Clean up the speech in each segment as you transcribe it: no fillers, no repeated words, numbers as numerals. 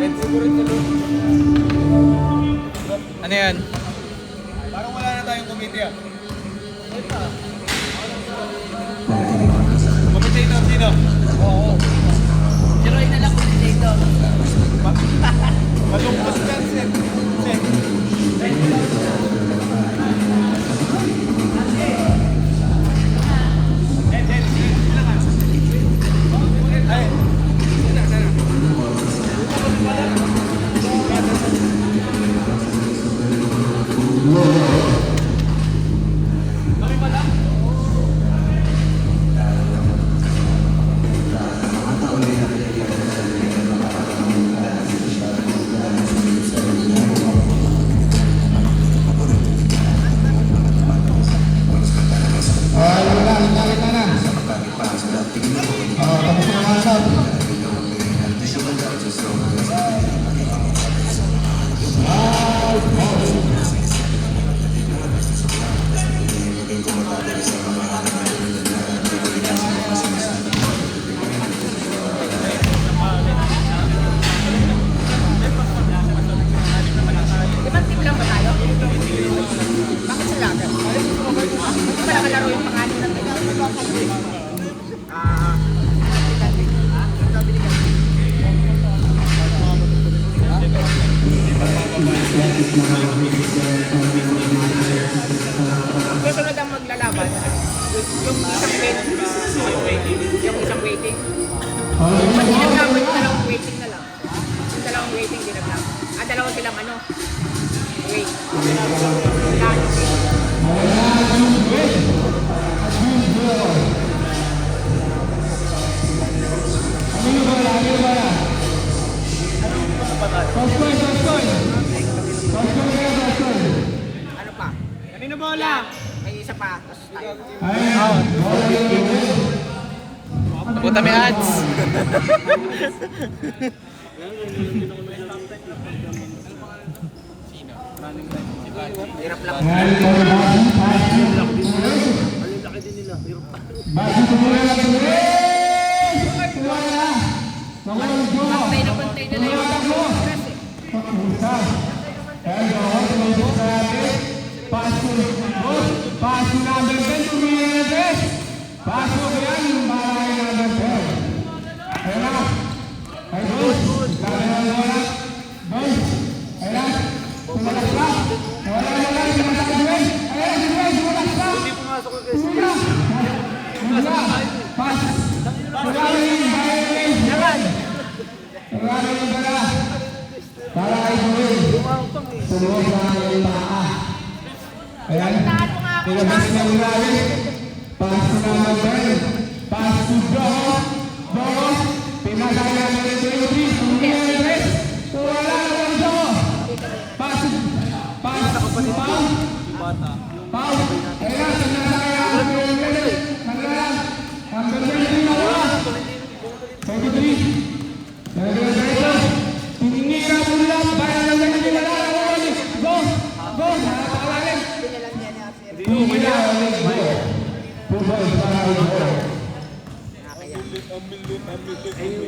Ano yan? Parang wala na tayong committee ah. Commentator sino? Oo. Jeroy na lang commentator. Malungkot ka, Sir. Ibang team lang ba tayo? Bakit sila agad? Hindi pa nakalaro yung pangalan ng team. Susunod ang maglalaban. Yung isang waiting. Yung isang waiting. Dinaglaban yung dalawang waiting na lang. Yung dalawang waiting dinaglaban. Dalawang silang ano? Wait. Ano pa? Kanino bola? May isa pa. Tapos tayo. Puta may ads. Hirap lang. Pantay na lang yung stress eh. Paso number 10, tumingin na 10. Paso ko yan, yung bahay number 10. Ayun na. Ay, boss. Dami na wala. Boss. Ayun na. Tumalas ka. Wala na lang. Tumalas ka, Dwayne. Ayun, Dwayne. Tumalas ka. Hindi pumasok ko guys. Tumula. Tumula. Pas. Tumula yung bahay na rin. Yaman. Tumula yung bala. Para kay Dwayne. Tumuot na yung paa. Ayan. Pinabas na ilalim. Paso naman tayo. Paso Dawes. Dawes. Pinagaya na rin 23. Tumingin. Wala na lang Dawes. Paso. Paso. Pau. Pau. Ayan. Pinagaya na rin 23. Naglalang. Number 23 na wala. 23. Naglalang. Tinira mula. Bayan na lang yung naglalang. Go. Go. Nakakalalim. Tinira ulit go. Pupol para ito.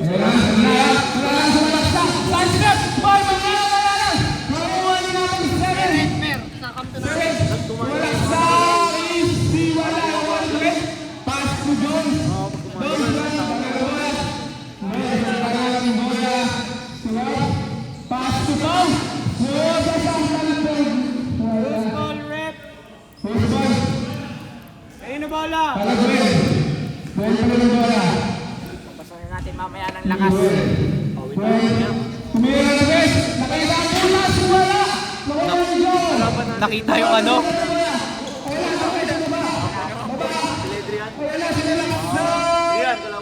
Nalalang sa malaksa. Side step. Ball. Nalalang. Nakuha ni natin 7. Malaksa. Easy. Wala. Pass to Jones. Jones lang. Pangalawa. Nalalang bola. Pass to Pau. Suoga sa salpon. Ball rep. Football. Kanino bola? Palagwin. Pwede pa rin bola. Papasahin natin mamaya ng lakas. Tumira na guys. Nakita ang bola. Wala. Nakita ang Jones. Nakita yung ano? Ayan na. Nakita mo ba? Baba. Ayan na. Sila lang.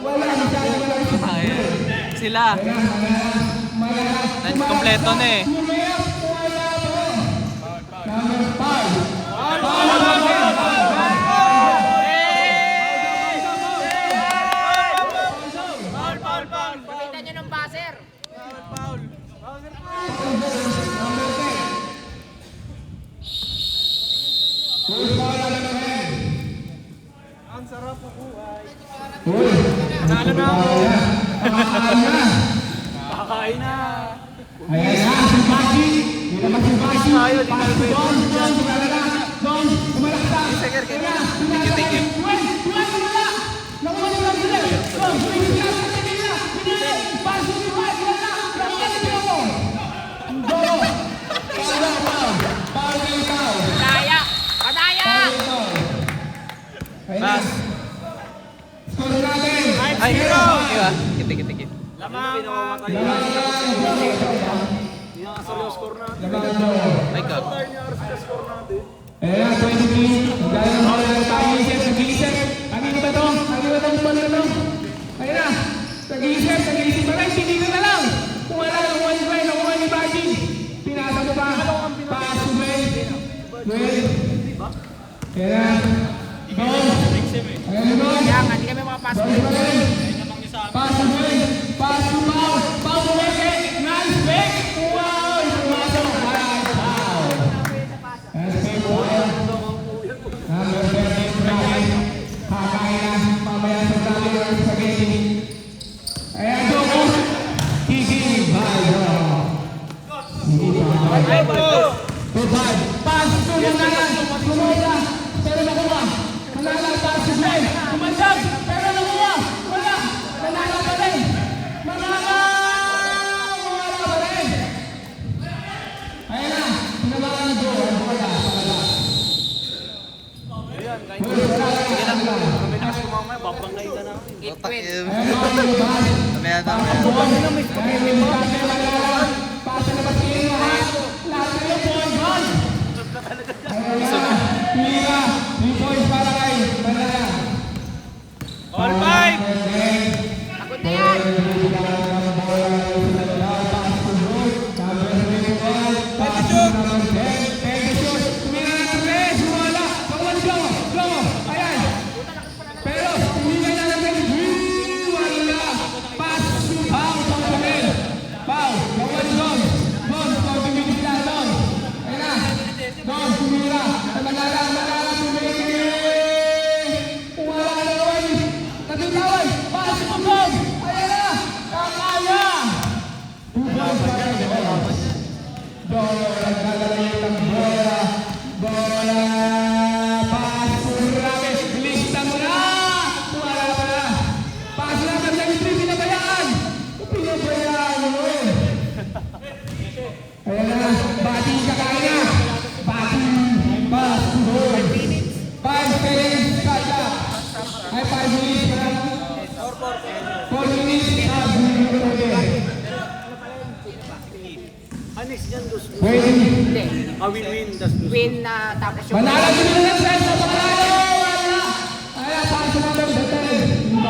Wala. Masyado wala. Ayan. Sila. Malakas. Kompleto na eh. Sumayap. Wala po. Number 5. Pakita nyo ng buzzer. Ang sarap ng buhay. Uy! Nalo na ako. Kakain na! Kakain na. Ayan na, si Baki. Hindi naman si Baki. Pass to Don. Don, tumalala. Don, tumalakta. Second, Ayan na, thank you. Duel, tumala. Nakuha niyo lang sila. Don, tumigil ka sa kanila. Pinili. Pass to Duel, tumala. Nakuha niyo ako. Go. Foul. Padaya! Padaya! Pass. Score natin. Ay, diba? Kiti. Lamang. Hindi na kasali ang score natin. My God. Tayo niya aras ka score natin. Ayan, 23. Dahil ang mga nag-isip, nag-iisip. Kanino ba ito? Kanino ba itong ball na ito? Ayan na. Nag-iisip pa rin. Tinigil na lang. Kung wala, nakuha ni Gwen, nakuha ni Bajin. Pinasa mo pa. Pass to Gwen. Gwen. Ayan na. Go. Ayan na, go. Kaya nga, hindi kami makapasok. Ball pa rin. Pass to Gwen. Pass to Pau. Pau to Weke. Nice pick. Wow. Pumasok. Nice foul. Nice pick. Number 13, Brian. Kakain na. Mamaya sa dami ng spaghetti. Ayan, go. Kiki. Bye, bro. Ay, bro. Goodbye. Pass to Manala. Sumola. Pero nakuha. Manala, pass to Glenn. Umandag. Pero nakuha. Wala. Manala pa rin. Manala. Wala pa rin. Ayan na. Pinabakan na go. Ang bola. Sige lang. Kami na kasi mamaya, babangay ka na. Utak Win. yun. Ayan na. Goodbye. Mamaya. Pasa na ba siya yung lahat? Lahat kayo po ang gol! Pira! 3 points para kay Manala. All five! Pagod na yan! Ayan na, bati kakain na. Bati, pass, goal. 5 minutes, cut up. Ay, 5 minutes na. 4 minutes, Anis yan, dos. win. Hindi. Win-win, das dos. Win na tapos yung... Manala din nila ng set sa panalo. Ayan, pass number 10.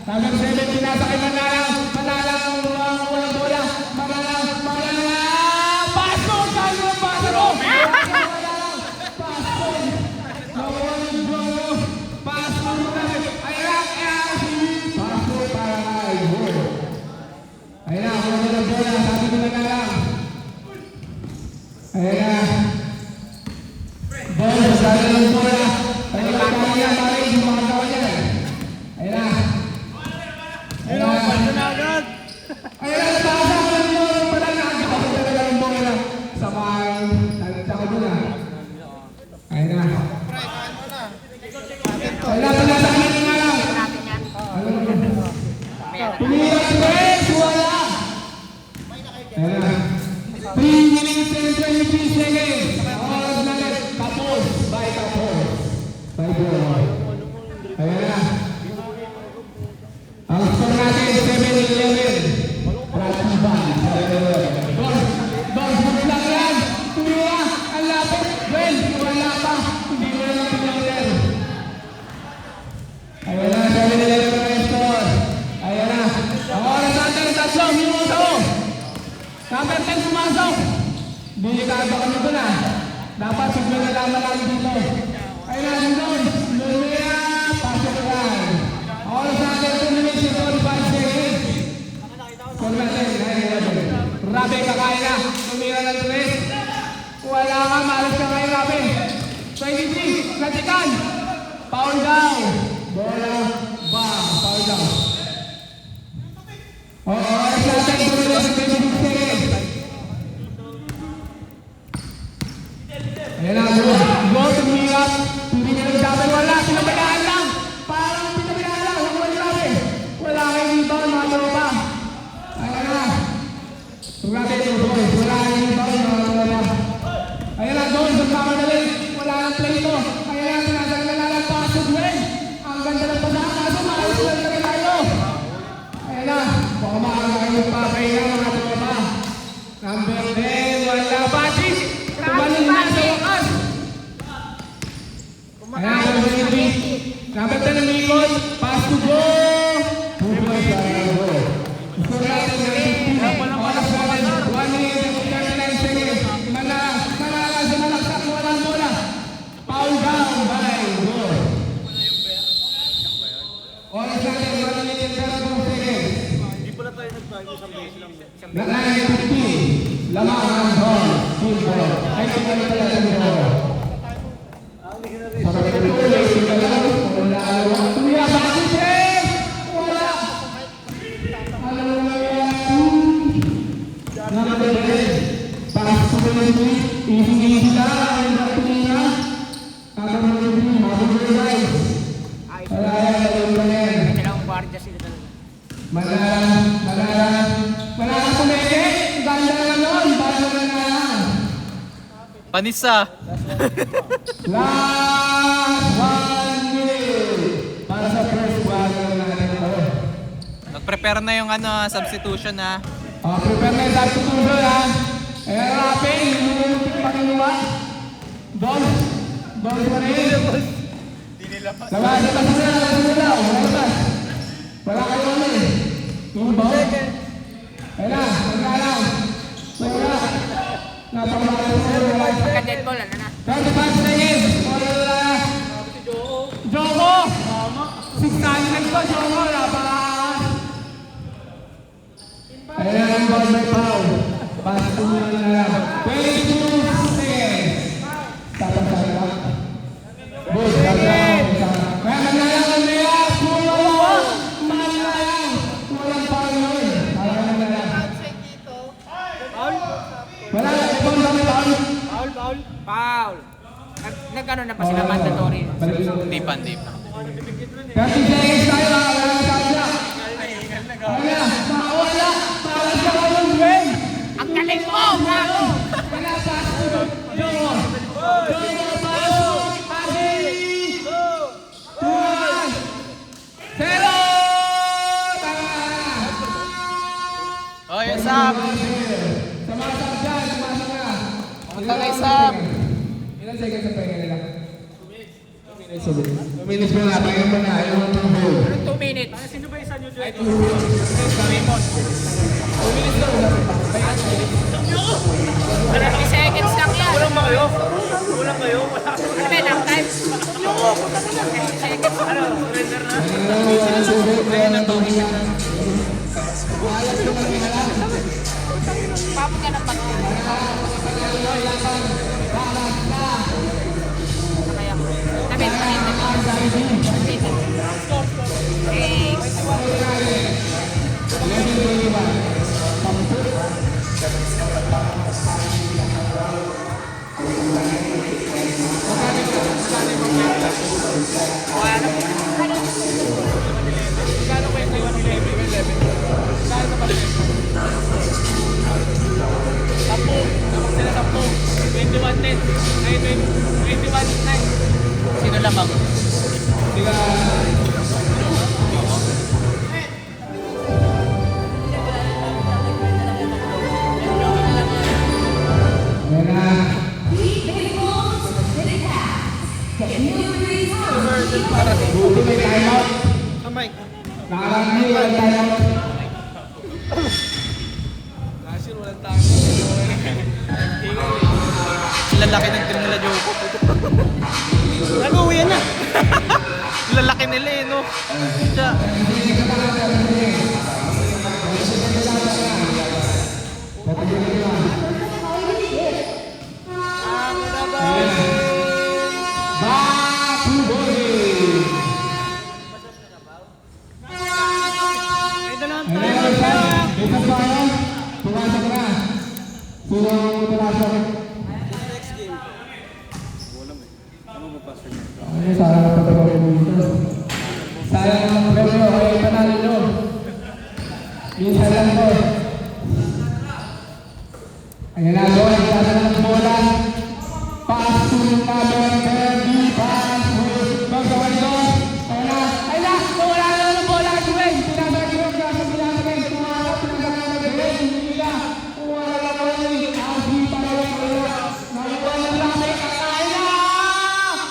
Number 7, pinasa kay Manala. Manala, walang bola. Manala. Pass mo, saan mo, pass mo. Pass mo. Nawalan yung Jono. Pass mo namin. Ayan, pass mo para kay Goal. Ayan na, wala ng bola. Sabi ko Manala. Ayan na. Ball, sabi ng bola. Ayan na, kaya pare, hindi makagawa niya. Ayan na. Ayan na. agad! Ayan na, nabasa ko lang yung pala nakagawa talaga ng bola. Samaan, nagtaka ko na. Ayan na. Ayan na, pagkasakit nga lang. natin yan. Tumira si Wes, wala. Ayan na. 3 minutes and 23 seconds. Oras na lang. Tapos. By tapos. By goal. Ayan na. Ang score natin, 7-11. Pratiban. Don, good lang yan. Tumira. Ang lapit. Well, wala pa. Hindi mo na pinagder. Ayan na, 7-11 na yung score. Ayan na. Ang oras natin, 3 minuto. Number 10 pumasok. Delikado kami doon ah. Dapat sigla na lang namin dito. Ayun na, doon. Lumia, pasok yan. Oras natin, 2 minutes and 45 seconds. Score natin, 9-11. Rabe, kakain na. Tumira ng 3. Wala ka, malas ka ngayon, Rabe. 23, Latikan. Foul down. Bola, bang, foul down. Oras natin, 2 minutes and 26 seconds. Grabe ito, boys. Wala yung bawal mga wala. Ayan na, doon. Magkamadali. Wala ng play ito. Kaya lang, tinatagala ng pasok, Gwen. Ang ganda ng pasaka. Kaso, maayos lang na rin tayo. Ayan na. Baka makakain yung papahinga mga tropa. Number 10. Wala ba? Tumanin na sa wakas. Ayan, number 8. Number 10 ng ikot. Pass to go. Boys, go. Gusto natin ng 15. Oras natin. 1 minute and 39 seconds. Manalagsak. Walang bola. Foul down by goal. Oras natin. 1 minute and 32 seconds. Hindi pala tayo nag-time. Isang base lang. Nakain 50. Lamang ang ball. Full ball. Ay, tingnan mo pala yung ball. Sa pagkatuloy, tingnan lang. Wala alawang tuya. Bakit eh? Wala. Alam mo nga yan. Number 10. Pass to the limit. Easy lang. Ang tuya. Tatanong mo. Mabugay guys. Wala yan. Alam mo yan. Dalawang guardia sila talaga. Malalang pumeke. Ganda na nun. Bago na na. Panisa. Last 1 minute. Para sa first bago na natin ito. Nag-prepare na yung substitution ha. Prepare na yung substitution ha. Ayan rapin. Yung pakinuwa. Don pa rin. Labas na. Wala kayo naman eh. Yung ball. Ayan na. Maglalang. Wala. Napamahal sa wala. Pagka-dead ball, ano na? 35 seconds. Wala. Joko. 6 seconds pa, Joko. Laban. Ayan ang ball by foul. Pasto mo na lang. 22 seconds. Tapos sa lang. Boss, maglalang. Kaya maglalang ang nila. Walang foul yun. Parang maglalang. Wala, ibang dami foul. Foul! Nag-ano na pa sila mandatory? Hindi pa. 30 seconds tayo ha. Wala na sa siya. Wala. Wala. Para sa kalong Gwen. Ang galing mo! Bravo! Wala sa sunod. Jomo. Pasok. Pasi. 2-1. 0. Tama. Oh, yes, Sam. Sumasok dyan. Sumasok na. Ang tagay, Sam. Ilan seconds ang pahinga nila? 2 minutes mo na. Pahinga mo na. Ayaw mo ng goal. 2 minutes. Sino ba isa nyo dyan? 2 minutes lang. 30 seconds lang yan. Kulang ba kayo? Kulang kayo? Wala. Ano ba yung time? 30 seconds. Ano? Surrender na? Papo ka ng pagkakas. Kaya ko. Damit. Thanks. Sino lamang? Kamay. Lalaki ng team nila, Joko. Nag-uwi na. Lalaki nila eh, no? Siya. May dalawang tayo. Pumasok na. Sino ang pumasok? Ano sana ang pagkakaroon mo dito? Sayang ang premyo ay panalo nyo. Minsan lang po. Ayan na, doon, isa ng bola. Pass to number 30, pass with Magawal doon. Ayan na, wala na ng bola kay Dwayne. Pinasagin, tumarap, pinasagin ng Dwayne. Hindi na, wala na ko yun. Asi, parang wala. Nakuha ng Rabe, kakain na!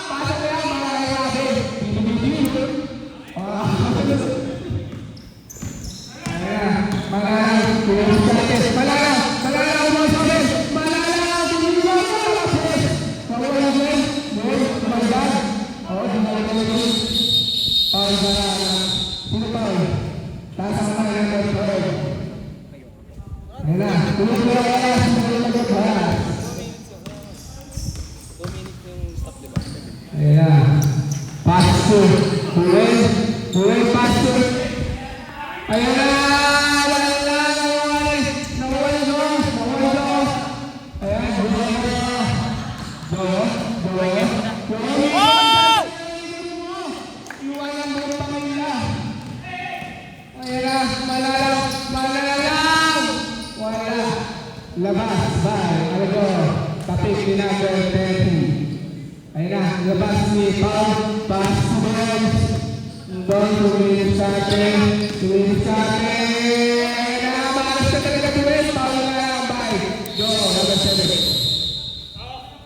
Pasok na yan, mga Rabe. Bibibibib. Ayan, Malalang, Kulis Kates, Malalang, umasabi, Malalang, binibigyan ka, Lapis. Nakuha na Dwayne, tumandag. Oo, dumalik na Dwayne. Paul Malalang, sino Paul? Taas ang mga ng Paul. Ayan na, tuloy na wala, sino na ba? Ayan na, pass to Dwayne, pass to. Ayan na, nawala doon. Ayan, iwanan mo pa kanila. Ayan na, Malalang. Wala. Labas, bye. Algo, tapik ni number 30. Ayan na, labas ni Paul. Pass to Dwayne. Doon, tumilis sa akin. Ayan na, maalas ka talaga Dwayne. Paul na lang, bye. Go, number 7.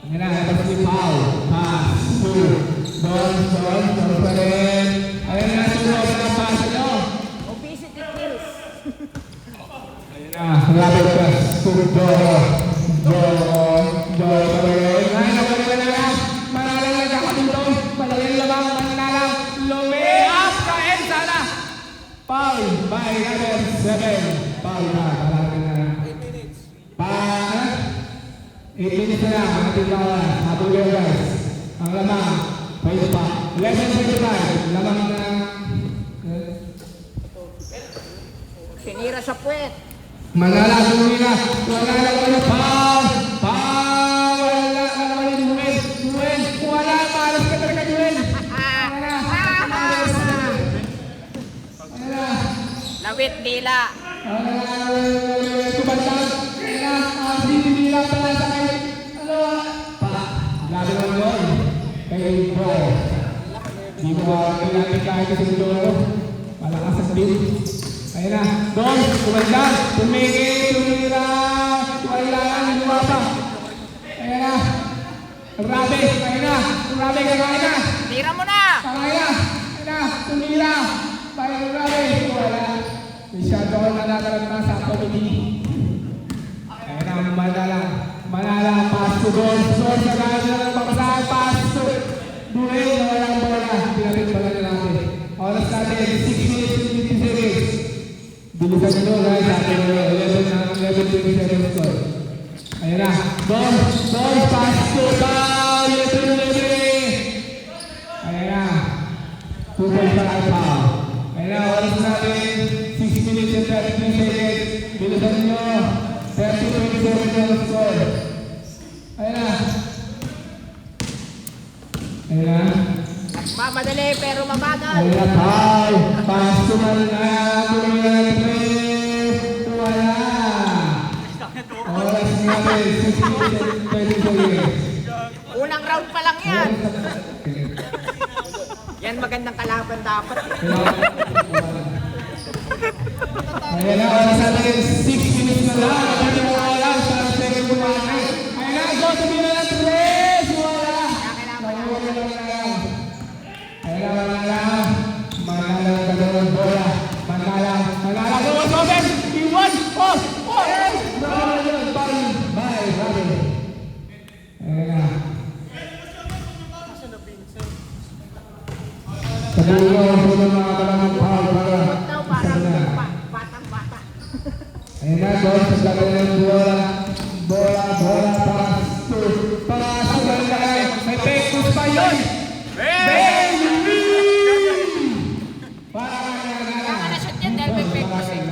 Ayan na, labas ni Paul. Pass to Don pa rin. Ayan na, sunod na pass nyo. Obesity kills. Ayan na, rapid pass to Doro pa rin. Ayan na, wala na. Malalang nagkakatulong. Malalang lamang, Malalang. Luwi up ka, sana. Paul, by number 7. Paul na, talaga na. 8 minutes na lang, ang ating kawan. Hatuloy guys. Ang lamang, pwede pa. 11:25, lamang na. Sinira sa puwet. Malalang lumina. Wala. Paul! Wala Dwayne. Wala, malas ka talaga Dwayne. Lawit dila. Kumantang. Dila pala sa kayo. Grabe naman yun. Kay bro. Di mo natin kahit sa dulo. Malakas ang beat. Ayun na. Doon. Kumantang. Tumira. Wala lang. Luwa pa. Ayun na. Rabe. Ayun na. Rabe kakain na. Tira mo na. Kakain na. Ayun na. Tumira. Ayun Rabe. Wala. Masyado na natalag sa comedy. Ayan ang Malalang, pass to Don. Son sa gano'n ng papasahan, pass to Dwayne na walang bola. Pinapit pala na natin. Oras natin, 6 minutes, 50 seconds. Bilisan nyo guys, atin 11:27 score. Ayan na, Don, pass to Paul, ayan na, 2.5 Paul. Ayan na, oras natin, 6 minutes and 33 seconds. Bilisan nyo. 30-27 yung score. Ayan na. Mamadali pero mabagal. Ayan na, Paul. Pass to Malalang. Wala. Oras natin, 6 minutes and 30 seconds. Unang round pa lang yan. Yan magandang kalaban dapat. Ayan na, oras natin, 6 minutes na lang. Ayan na, oras para sa second kumana. Ayan na, go to Bino ng 3. Wala. Malalang ka doon, bola. Malalang. Go, Robin. Iwan. Bye, Robin. Ayan na. Sabihin mo, mga kalamang Paul para Daw parang batang-bata. ayan na, doon sa gagawin ng bola, pass to Malalang. May pekos pa yun! Baby! Kaya na shoot yan dahil may pekos eh.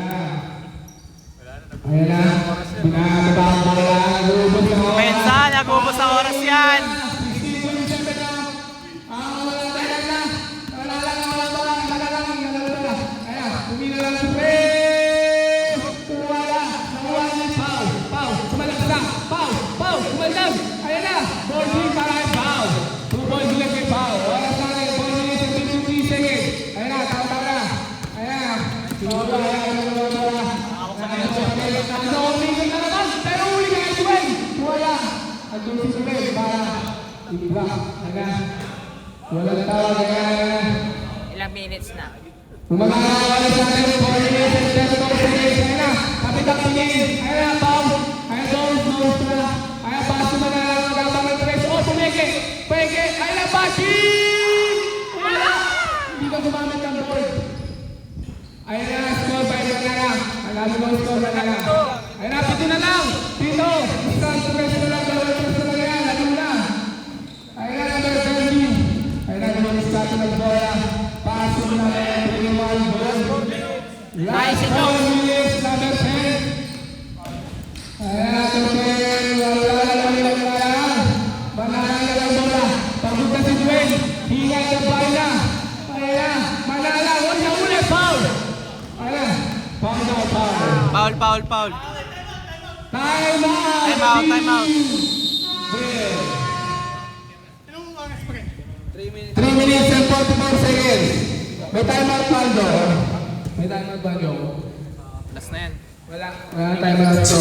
Ayan na, binababa ang bola, nag-ubos ang oras. Pensa, nag-ubos sa oras yan. 16:27 na. Ayan, kumila lang sa pre! Wala, nakuha ni Pau, sumalagsak. nandun si Sulen para i-block. Walang tawag. Ilang minutes na? Umangawala sa atin, 4 minutes and 10 seconds. Ayun na, kapitang tingin. Ayun na, Pao. Ayun, Dose na. Ayun, Bashi mo na lang. Magabang ng tres. Oh, pumeke. Ayun na, Bashi! Wala! Hindi ka gumamit ng board. Ayun na, score by na lang. Alam mo, score na lang. Ayun na, pito na lang. Pito. Isang tres na lang. Dalawang tres na lang yan. Alam na. Ayun na, number 30. Ayun na, gumamit sa atin ng bola. Pasok na lang. Nice, ito. Number 10. Ayan, Tuken. Wala. Manahan na lang bola. Pagpunta si Dwayne. Hingat na pa na. Ayan, Manala. Uli. Foul. Ayan. Foul. Time out. Time out. 3 minutes and 44 seconds. May time out, Paldo. May time out ba nyo? Last na yan. Wala time out to.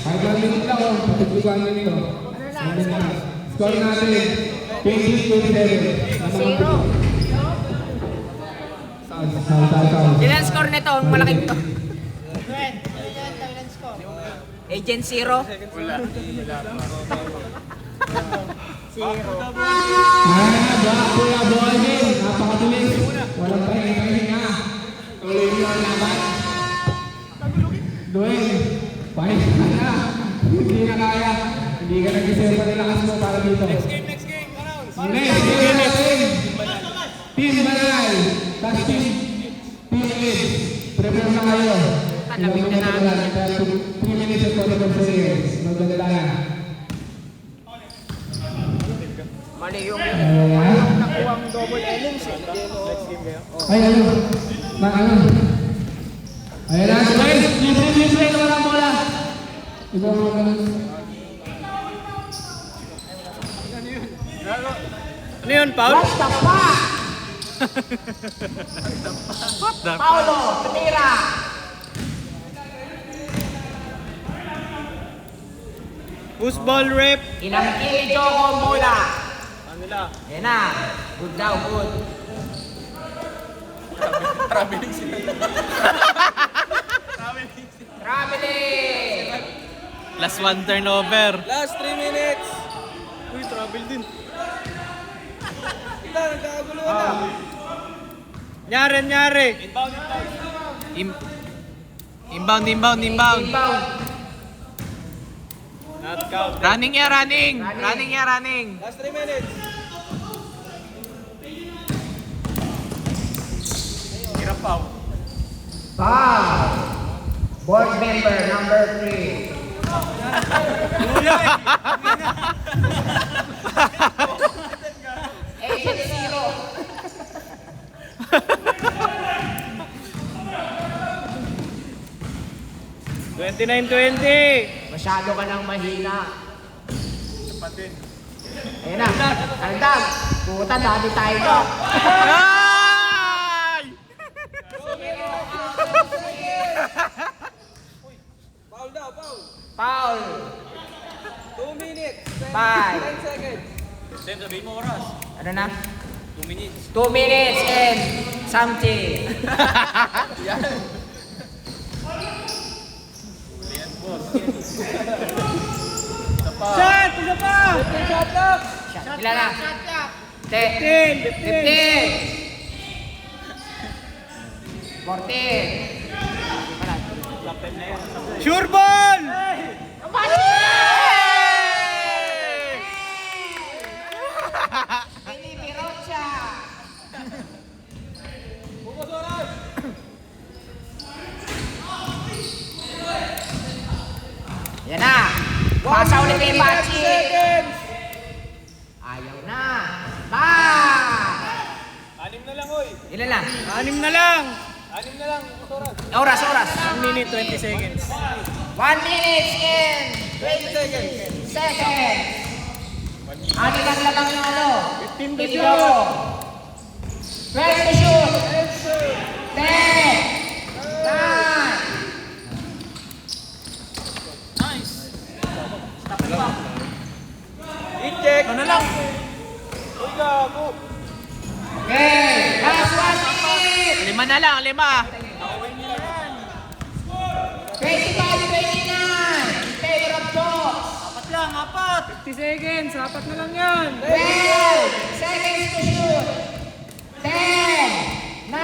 Kahit 1 minute lang, patuglugan na nito. Score natin, 20-27. Zero. Sound. Ilan score nito? Ang malaking to. Agent Zero. Kuya Boy, napakabilis. Walang pahinga. Tuloy mo ang laban. Dwayne, pahinga na. Hindi na kaya. Hindi ka nag-iserva ng lakas mo para dito. Next game. Next game. Team Banal. Tapos Team Lead. Prepare na kayo. Talamig na namin. 3 minutes and 44 seconds. Magdala na. Mali yung Ayan. nakuha ang double elements eh. Ay, ano? Ayan na, Dwayne! Libre na walang bola! Ito ang mga ganun. Ano yun, Paul? Basta pa! What the Paulo, Petira! Who's ball rep? Inamkili Joko mula. Ano nila? Yan na. Good daw, good. Traveling! Last one turnover. Last 3 minutes. Uy, travel din. Kita, nagkakagulo ka na. Nyari. Inbound. Inbound. Not count. Running. Last 3 minutes. Hirap pa. Foul! Board member number 3. Agent Zero. Masyado ka nang mahina. Ayun na. Aldag. Puta, dati tayo to. Ay! Foul daw, foul. Foul. 2 minutes. 5. 10 seconds. Sam, sabihin mo oras. Ano na? 2 minutes. 2 minutes and something. Shot! Isa pa! Shot up! Ilan na? 15. 14. Sure ball! Felipe Rocha. Yan na. Pasa ulit kay Bachi. Ayaw na. Anim na lang, oy. Ilan lang? 6 na lang. Oras. Oras. 1 minute, 20 seconds. 1 minute and 20 seconds. Ano lang labang yung ano? 15 to Ito. shoot. 12 to shoot. 10. 9. lang, 5. 25-29 in favor of Joe. 50 seconds. Apat na lang yan. 12 seconds to shoot. 10, 9,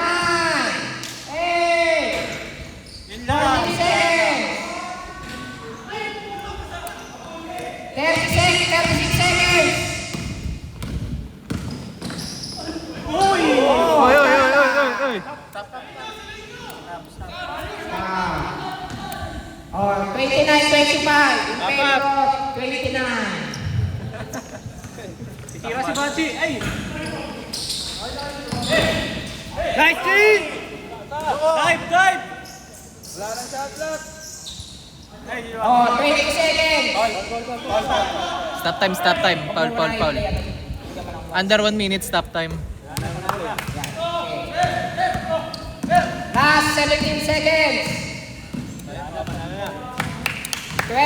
8, 14 seconds. 30 seconds, 36 seconds. Oy, oy, oy, oy, oy. Oh, 29-25 in favor of 29. Tira si Bachi. Ay! Nice team! Dive! Oh, 20 seconds. Stop time. Foul. Under 1 minute, stop time. Last 17 seconds. 12,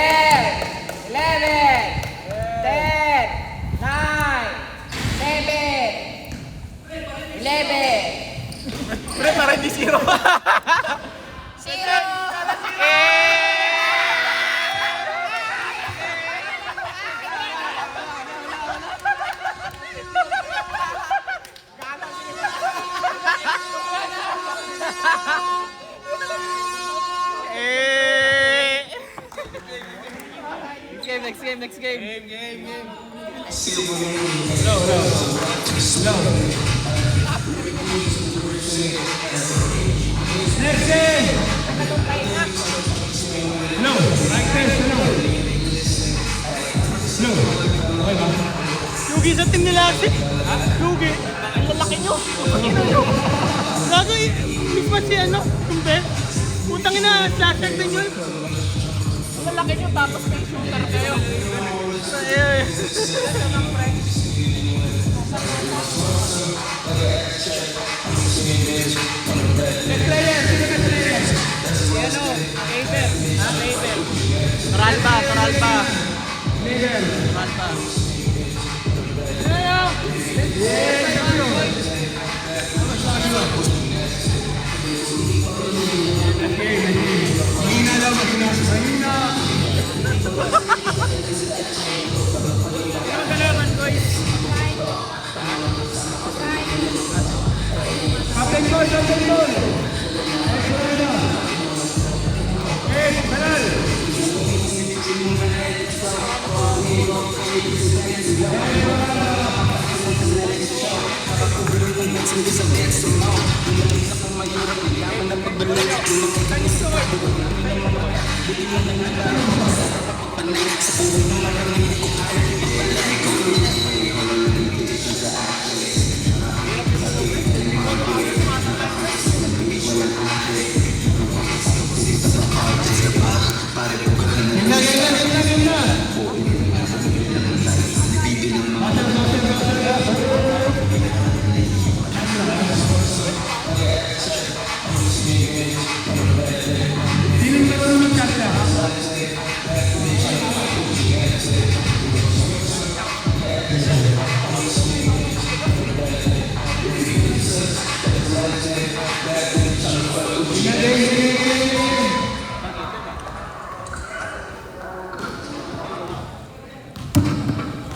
11, 10, 9, 7, 11. Pre, para hindi 0. 0. Next game. Yugi sa team nila kasi. Yugi. Ang lalaki nyo. Gago eh. Miss pa si ano? Kumbe. Putang ina. Slasher din yun. Ang lalaki nyo tapos may shooter kayo. Toralba.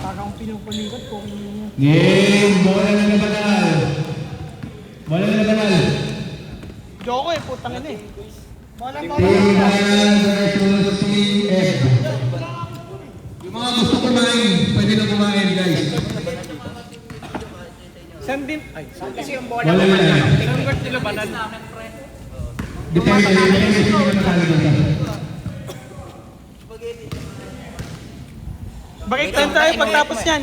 Parang pinupulikat ko. Game, bola na nabanal. Joko eh, putang ina eh. Team Bayan versus Team F. Yung mga gusto kumain, pwede na kumain guys. Saan din? Ay, Kasi yung bola Wala ko na. saan guard nila banan? Depende sino natalo dito. Bakit tayo pagtapos yan?